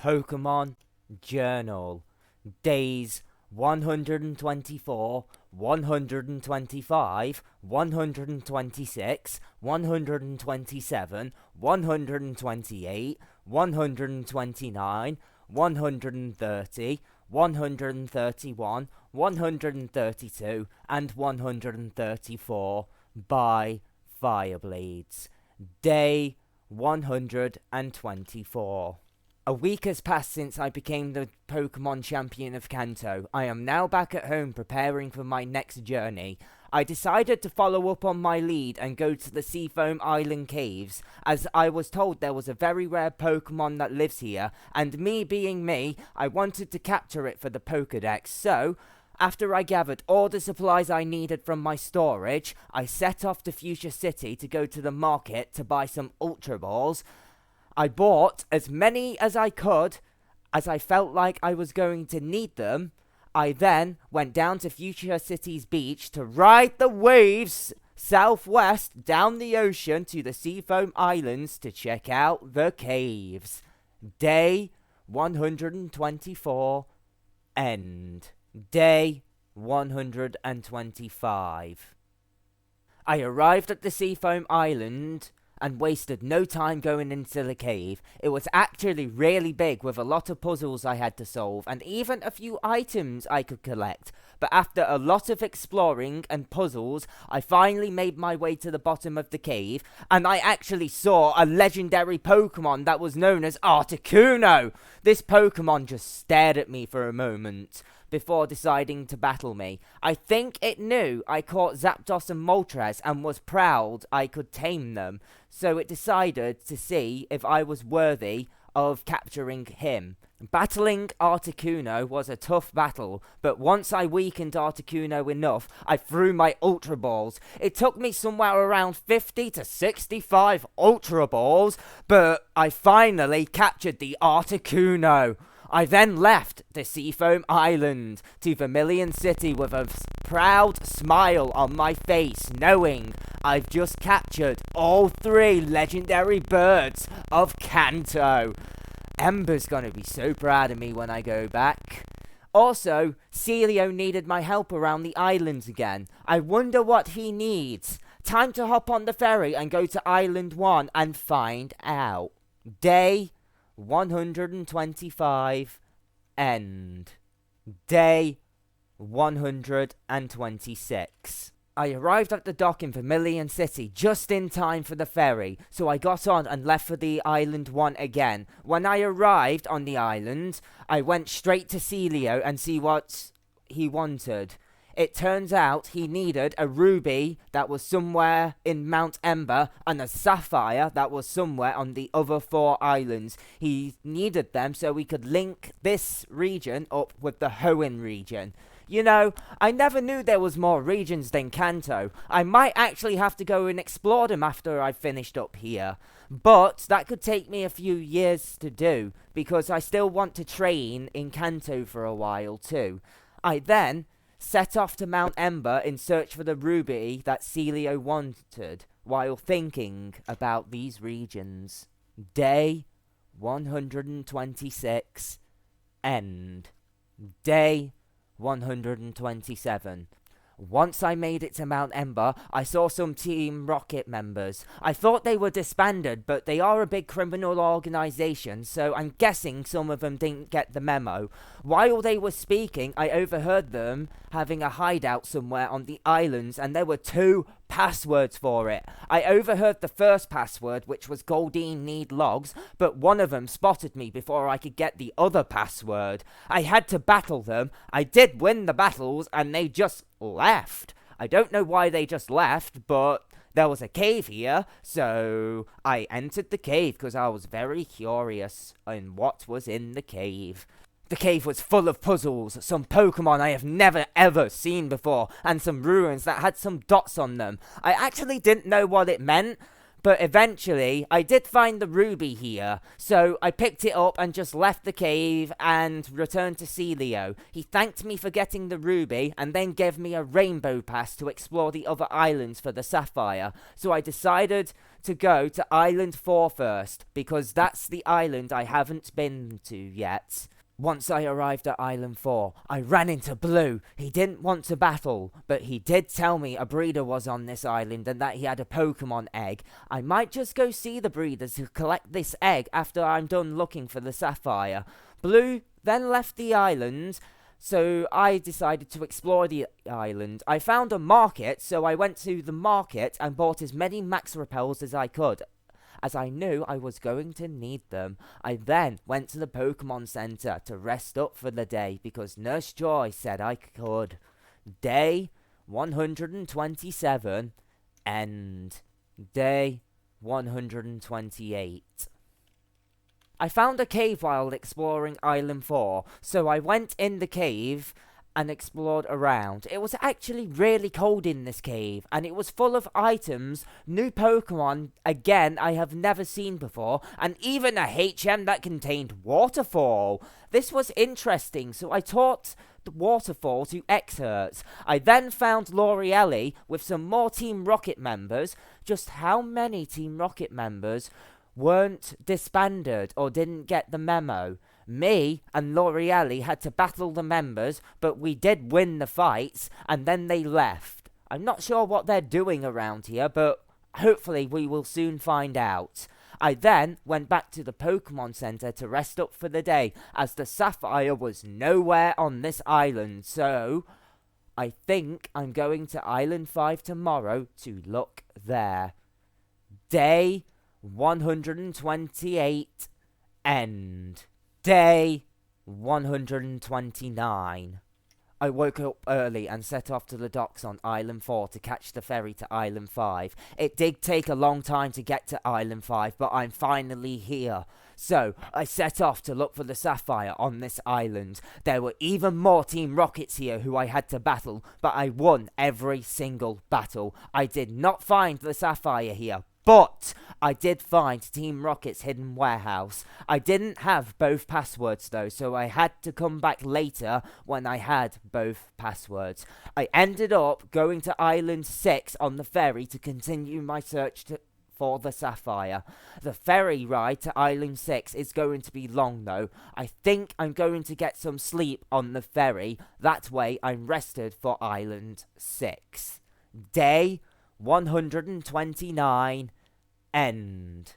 Pokemon Journal. Days 124, 125, 126, 127, 128, 129, 130, 131, 132, and 134 by Fireblades. Day 124. A week has passed since I became the Pokemon champion of Kanto. I am now back at home preparing for my next journey. I decided to follow up on my lead and go to the Seafoam Island caves, as I was told there was a very rare Pokemon that lives here, and me being me, I wanted to capture it for the Pokedex. So, after I gathered all the supplies I needed from my storage, I set off to Fuchsia City to go to the market to buy some Ultra Balls. I bought as many as I could, as I felt like I was going to need them. I then went down to Fuchsia City's beach to ride the waves southwest down the ocean to the Seafoam Islands to check out the caves. Day 124, end. Day 125. I arrived at the Seafoam Island and wasted no time going into the cave. It was actually really big, with a lot of puzzles I had to solve, and even a few items I could collect. But after a lot of exploring and puzzles, I finally made my way to the bottom of the cave, and I actually saw a legendary Pokemon that was known as Articuno. This Pokemon just stared at me for a moment before deciding to battle me. I think it knew I caught Zapdos and Moltres and was proud I could tame them, so it decided to see if I was worthy of capturing him. Battling Articuno was a tough battle, but once I weakened Articuno enough, I threw my Ultra Balls. It took me somewhere around 50 to 65 Ultra Balls, but I finally captured the Articuno. I then left the Seafoam Island to Vermilion City with a proud smile on my face, knowing I've just captured all 3 legendary birds of Kanto. Ember's gonna be so proud of me when I go back. Also, Celio needed my help around the islands again. I wonder what he needs. Time to hop on the ferry and go to Island 1 and find out. Day 125, end. Day 126. I arrived at the dock in Vermilion City just in time for the ferry, so I got on and left for the Island 1 again. When I arrived on the island, I went straight to Celio and see what he wanted. It turns out he needed a ruby that was somewhere in Mount Ember and a sapphire that was somewhere on the other 4 islands. He needed them so we could link this region up with the Hoenn region. You know, I never knew there was more regions than Kanto. I might actually have to go and explore them after I've finished up here. But that could take me a few years to do, because I still want to train in Kanto for a while too. I then set off to Mount Ember in search for the ruby that Celio wanted, while thinking about these regions. Day 126, end. Day 127. Once I made it to Mount Ember, I saw some Team Rocket members. I thought they were disbanded, but they are a big criminal organization, so I'm guessing some of them didn't get the memo. While they were speaking, I overheard them having a hideout somewhere on the islands, and there were 2 passwords for it. I overheard the first password, which was Goldeen need logs, but one of them spotted me before I could get the other password. I had to battle them. I did win the battles, and they just left. I don't know why they just left, but there was a cave here, so I entered the cave because I was very curious in what was in the cave. The cave was full of puzzles, some Pokemon I have never ever seen before, and some ruins that had some dots on them. I actually didn't know what it meant, But eventually, I did find the ruby here, so I picked it up and just left the cave and returned to Celio. He thanked me for getting the ruby and then gave me a rainbow pass to explore the other islands for the sapphire. So I decided to go to Island 4 first, because that's the island I haven't been to yet. Once I arrived at Island 4, I ran into Blue. He didn't want to battle, but he did tell me a breeder was on this island and that he had a Pokemon egg. I might just go see the breeders to collect this egg after I'm done looking for the sapphire. Blue then left the island, so I decided to explore the island. I found a market, so I went to the market and bought as many max repels as I could, as I knew I was going to need them. I then went to the Pokemon Center to rest up for the day because Nurse Joy said I could. Day 127, end. Day 128. I found a cave while exploring Island 4, so I went in the cave and explored around. It was actually really cold in this cave, and it was full of items, new Pokemon, again, I have never seen before, and even a HM that contained Waterfall. This was interesting, so I taught the Waterfall to Excerts. I then found L'Oreelli with some more Team Rocket members. Just how many Team Rocket members weren't disbanded or didn't get the memo? Me and L'Oreelli had to battle the members, but we did win the fights, and then they left. I'm not sure what they're doing around here, but hopefully we will soon find out. I then went back to the Pokemon Center to rest up for the day, as the sapphire was nowhere on this island, so I think I'm going to Island 5 tomorrow to look there. Day 128, end. Day 129. I woke up early and set off to the docks on Island 4 to catch the ferry to Island 5. It did take a long time to get to Island 5, but I'm finally here. So, I set off to look for the sapphire on this island. There were even more Team Rockets here who I had to battle, but I won every single battle. I did not find the sapphire here, but I did find Team Rocket's hidden warehouse. I didn't have both passwords though, so I had to come back later when I had both passwords. I ended up going to Island 6 on the ferry to continue my search for the sapphire. The ferry ride to Island 6 is going to be long though. I think I'm going to get some sleep on the ferry. That way I'm rested for Island 6. Day 129, end.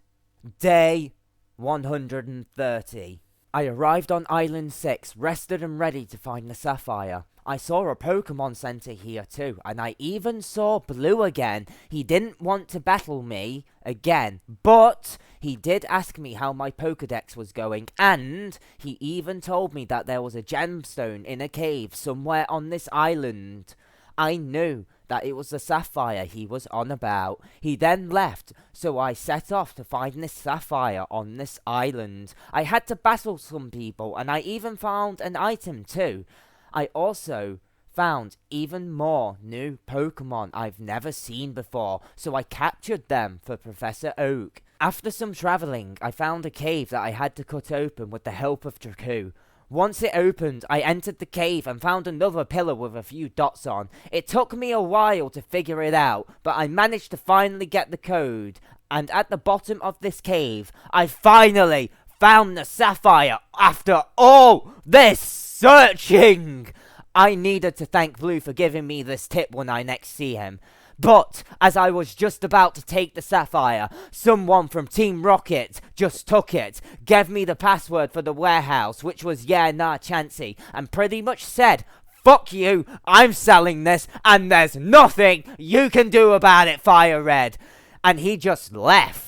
Day 130. I arrived on Island 6, rested and ready to find the sapphire. I saw a Pokemon Center here too, and I even saw Blue again. He didn't want to battle me again, but he did ask me how my Pokedex was going, and he even told me that there was a gemstone in a cave somewhere on this island. I knew that it was the sapphire he was on about. He then left, so I set off to find this sapphire on this island. I had to battle some people, and I even found an item too. I also found even more new Pokemon I've never seen before, so I captured them for Professor Oak. After some travelling, I found a cave that I had to cut open with the help of Dracu. Once it opened, I entered the cave and found another pillar with a few dots on. It took me a while to figure it out, but I managed to finally get the code. And at the bottom of this cave, I finally found the sapphire after all this searching. I needed to thank Blue for giving me this tip when I next see him. But, as I was just about to take the sapphire, someone from Team Rocket just took it, gave me the password for the warehouse, which was yeah nah chancy, and pretty much said, "Fuck you, I'm selling this, and there's nothing you can do about it, Fire Red." And he just left.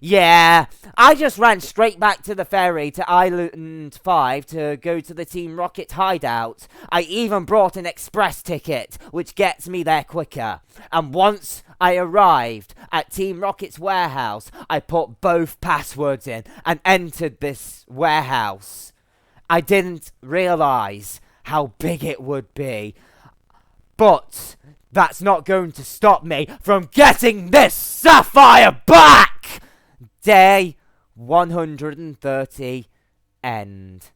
Yeah, I just ran straight back to the ferry to Island 5 to go to the Team Rocket hideout. I even brought an express ticket, which gets me there quicker. And once I arrived at Team Rocket's warehouse, I put both passwords in and entered this warehouse. I didn't realize how big it would be. But That's not going to stop me from getting this sapphire back! Day 130 end.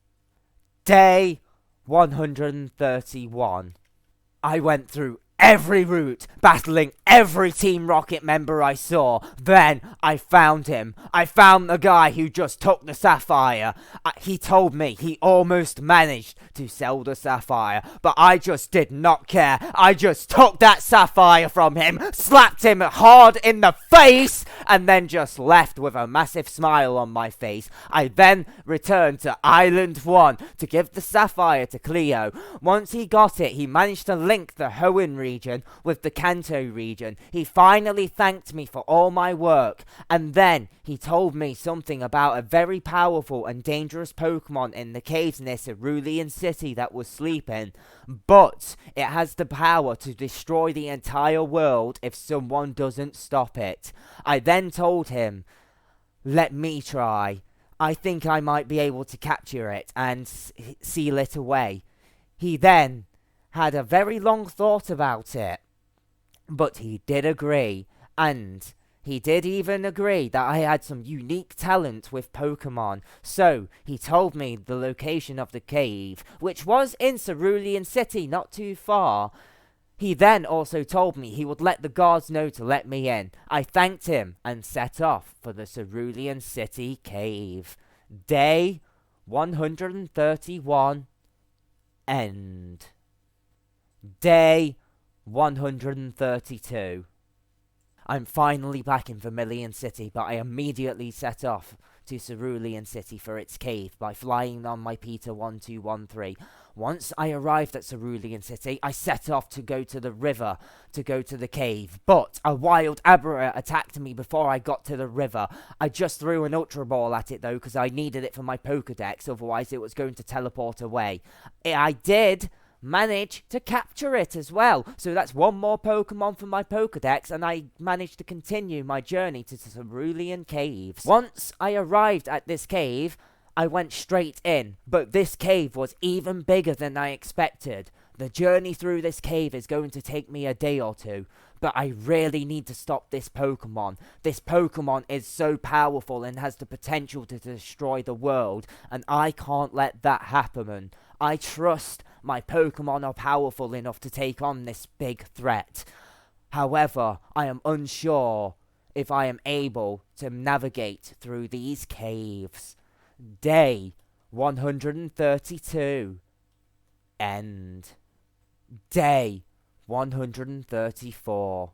Day 131. I went through every route, battling every Team Rocket member I saw. Then I found him. I found the guy who just took the sapphire. He told me he almost managed to sell the sapphire, but I just did not care. I just took that sapphire from him, slapped him hard in the face, and then just left with a massive smile on my face. I then returned to Island 1 to give the sapphire to Cleo. Once he got it, he managed to link the Hoenn region with the Kanto region. He finally thanked me for all my work, and then he told me something about a very powerful and dangerous Pokemon in the caves near Cerulean City that was sleeping, but it has the power to destroy the entire world if someone doesn't stop it. I then told him, let me try. I think I might be able to capture it and seal it away. He then had a very long thought about it, but he did agree, and he did even agree that I had some unique talent with Pokemon. So he told me the location of the cave, which was in Cerulean City, not too far. He then also told me he would let the guards know to let me in. I thanked him and set off for the Cerulean City cave. Day 131 end. Day 132. I'm finally back in Vermilion City, but I immediately set off to Cerulean City for its cave by flying on my Peter 1213. Once I arrived at Cerulean City, I set off to go to the river to go to the cave, but a wild Abra attacked me before I got to the river. I just threw an Ultra Ball at it though, because I needed it for my Pokedex, otherwise it was going to teleport away. I did manage to capture it as well, so that's one more Pokemon for my Pokedex, and I managed to continue my journey to Cerulean Caves. Once I arrived at this cave, I went straight in, but this cave was even bigger than I expected. The journey through this cave is going to take me a day or two, but I really need to stop this Pokemon. This Pokemon is so powerful and has the potential to destroy the world, and I can't let that happen. I trust my Pokemon are powerful enough to take on this big threat. However, I am unsure if I am able to navigate through these caves. Day 132 end. Day 134.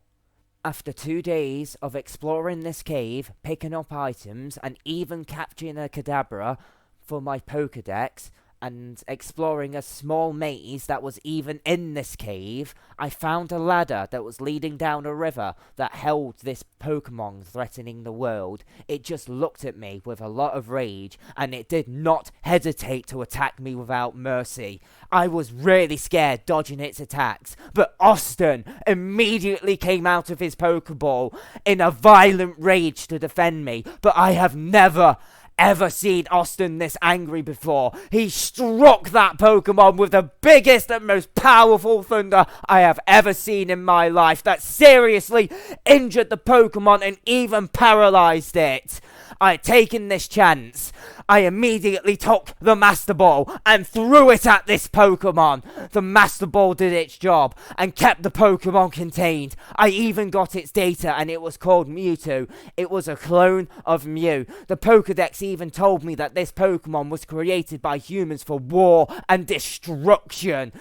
After 2 days of exploring this cave, picking up items, and even capturing a Kadabra for my Pokedex, and exploring a small maze that was even in this cave, I found a ladder that was leading down a river that held this Pokemon threatening the world. It just looked at me with a lot of rage, and it did not hesitate to attack me without mercy. I was really scared dodging its attacks, but Austin immediately came out of his Pokeball in a violent rage to defend me, but I have never ever seen Austin this angry before. He struck that Pokemon with the biggest and most powerful thunder I have ever seen in my life that seriously injured the Pokemon and even paralyzed it. I had taken this chance. I immediately took the Master Ball and threw it at this Pokemon. The Master Ball did its job and kept the Pokemon contained. I even got its data, and it was called Mewtwo. It was a clone of Mew. The Pokedex even told me that this Pokemon was created by humans for war and destruction.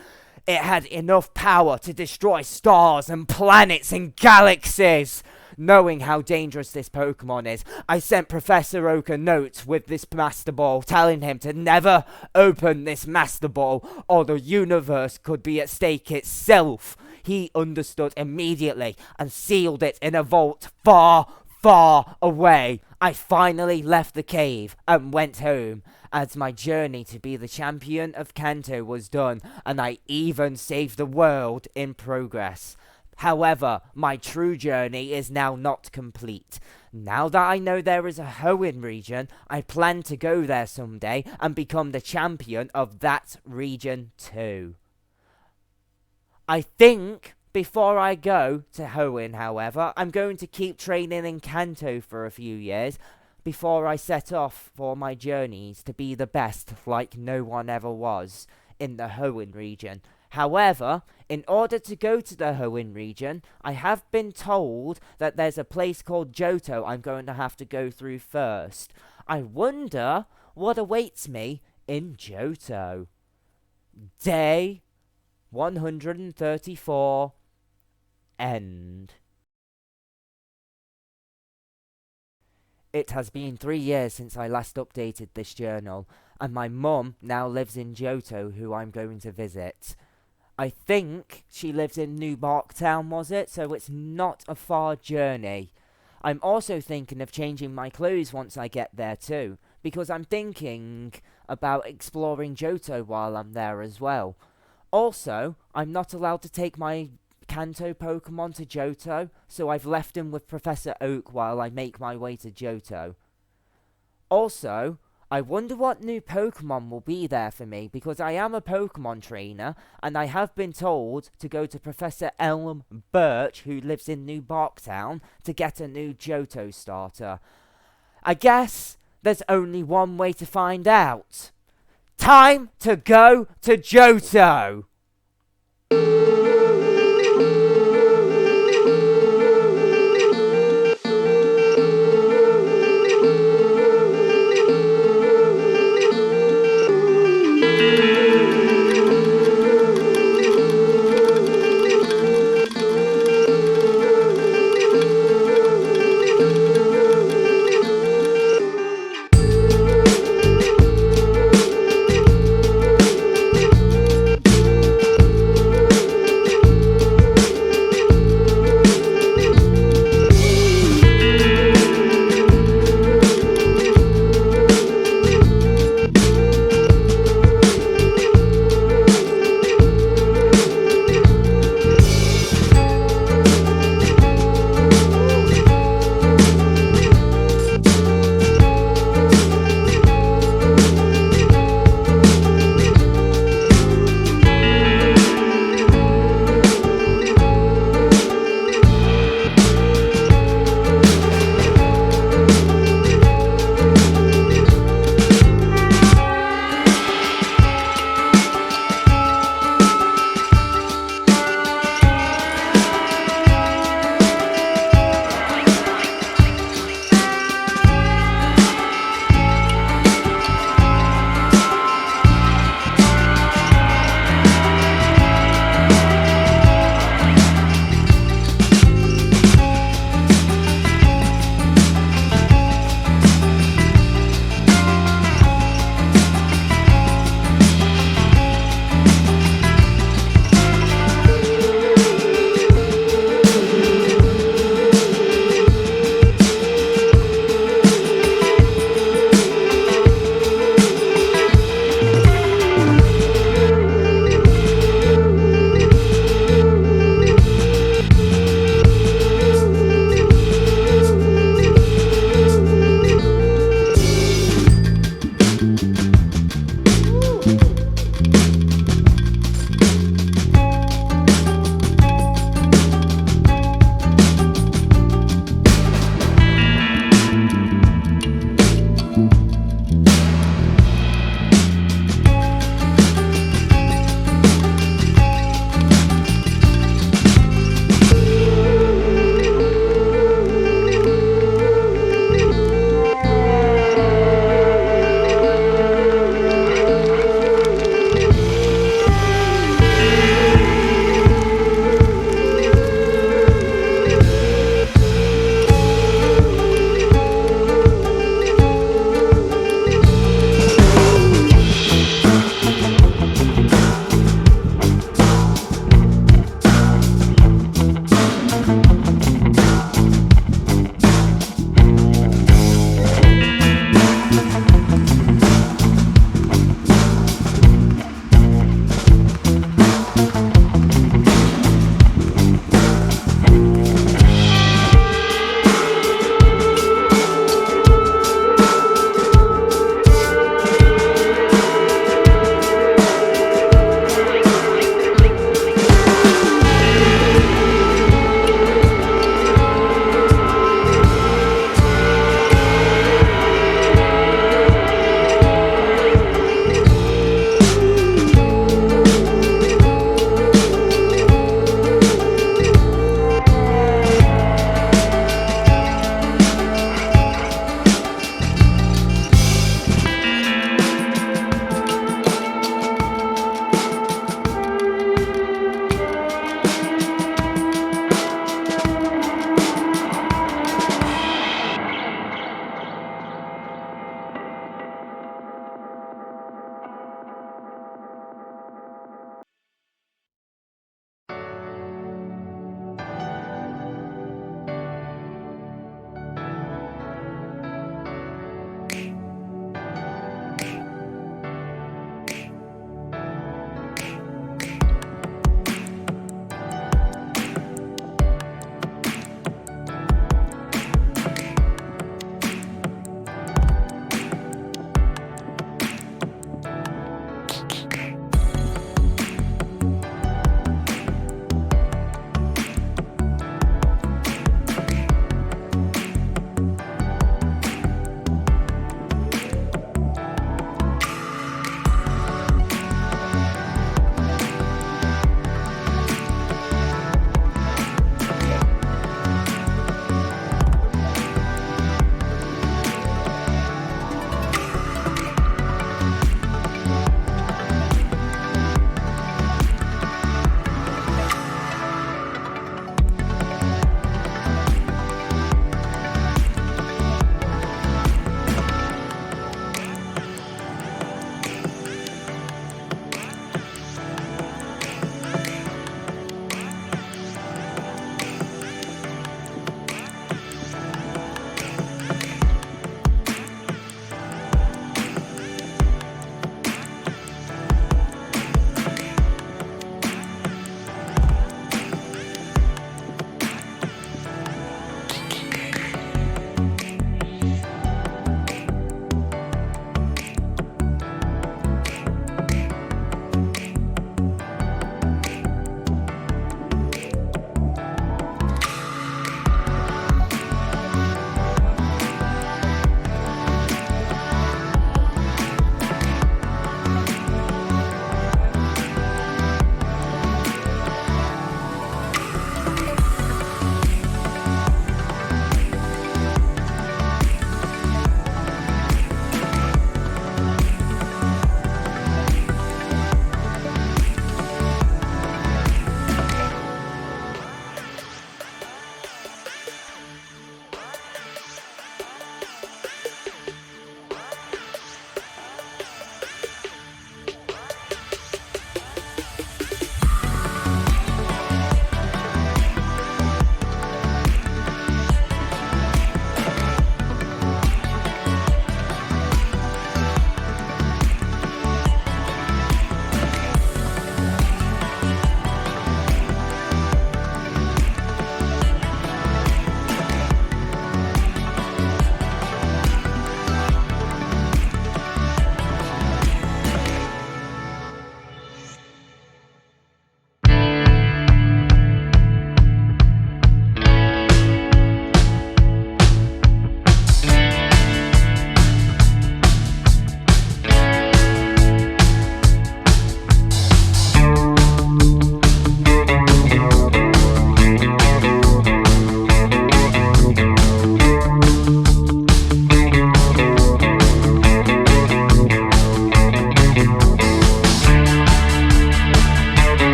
It had enough power to destroy stars and planets and galaxies. Knowing how dangerous this Pokemon is, I sent Professor Oak a note with this Master Ball, telling him to never open this Master Ball, or the universe could be at stake itself. He understood immediately and sealed it in a vault far, far away. I finally left the cave and went home, as my journey to be the champion of Kanto was done, and I even saved the world in progress. However, my true journey is now not complete. Now that I know there is a Hoenn region, I plan to go there someday and become the champion of that region too. I think Before I go to Hoenn, however, I'm going to keep training in Kanto for a few years before I set off for my journeys to be the best like no one ever was in the Hoenn region. However, in order to go to the Hoenn region, I have been told that there's a place called Johto I'm going to have to go through first. I wonder what awaits me in Johto. Day 134. End. It has been 3 years since I last updated this journal, and my mum now lives in Johto, who I'm going to visit. I think she lives in New Marc Town, was it? So it's not a far journey. I'm also thinking of changing my clothes once I get there too, because I'm thinking about exploring Johto while I'm there as well. Also, I'm not allowed to take my Kanto Pokemon to Johto, so I've left him with Professor Oak while I make my way to Johto. Also, I wonder what new Pokemon will be there for me, because I am a Pokemon trainer, and I have been told to go to Professor Elm Birch, who lives in New Barktown, to get a new Johto starter. I guess there's only one way to find out. Time to go to Johto!